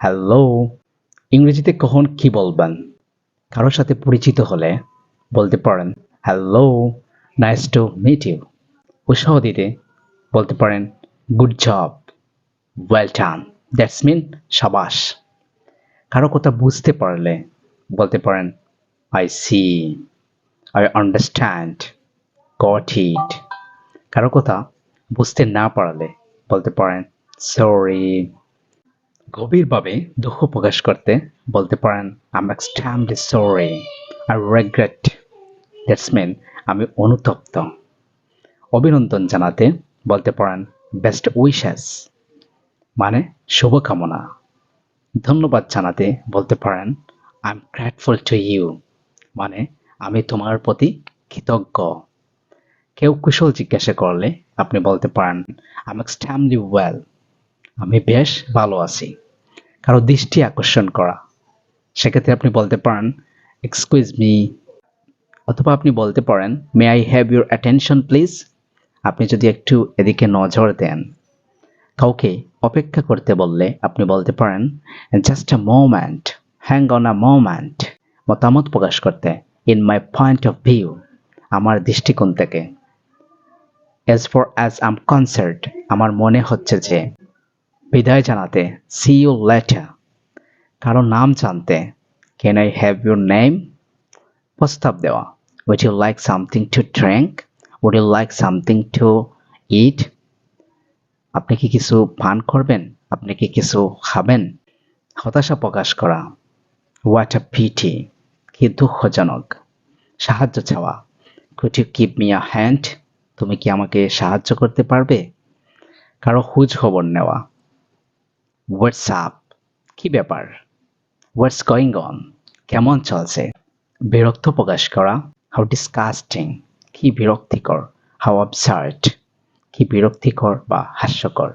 Hello. ইংরেজিতে কখন কি বলবেন? কারোর সাথে পরিচিত হলে বলতে পারেন hello, nice to meet you. উৎসাহ দিতে বলতে পারেন good job, well done. That's mean সাবাস। কারো কথা বুঝতে পারলে বলতে পারেন I see, I understand, got it. কারো কথা বুঝতে না পারলে বলতে পারেন সরি। গভীরভাবে দুঃখ প্রকাশ করতে বলতে পারেন I am extremely sorry, I regret. That's mean আমি অনুতপ্ত। অভিনন্দন জানাতে বলতে পারেন বেস্ট উইশেস, মানে শুভকামনা। ধন্যবাদ জানাতে বলতে পারেন I am grateful to you, মানে আমি তোমার প্রতি কৃতজ্ঞ। কেউ কুশল জিজ্ঞাসা করলে আপনি বলতে পারেন আই এম এক্সট্রিমলি ওয়েল, আমি বেশ ভালো আছি। কারো দৃষ্টি আকর্ষণ করা, সেক্ষেত্রে আপনি বলতে পারেন এক্সকিউজ মি, অথবা আপনি বলতে পারেন may I have your attention please, আপনি যদি একটু এদিকে নজর দেন। কাউকে অপেক্ষা করতে বললে আপনি বলতে পারেন just a moment, hang on a moment. মতামত প্রকাশ করতে in my point of view, আমার দৃষ্টিকোণ থেকে। As far as am concerned, আমার মনে হচ্ছে যে। বিদায় জানাতে সি ইউ লেটার। কারো নাম জানতে can I have your name. প্রস্তাব দেওয়া would you like something to drink, would you like something to eat, আপনি কি কিছু পান করবেন, আপনি কি কিছু খাবেন। হতাশা প্রকাশ করা হোয়াট আ পিটি, কি দুঃখজনক। সাহায্য চাওয়া could you give me a hand, তুমি কি আমাকে সাহায্য করতে পারবে। কারো খোঁজ খবর নেওয়া হোয়াটসঅ্যাপ, কি ব্যাপার। হোয়াটস গোয়িং অন, কেমন চলছে। বিরক্ত প্রকাশ করা হাউ ডিসকাস্টিং, কি বিরক্তিকর। হাউ অবসার্ড, কি বিরক্তিকর বা হাস্যকর।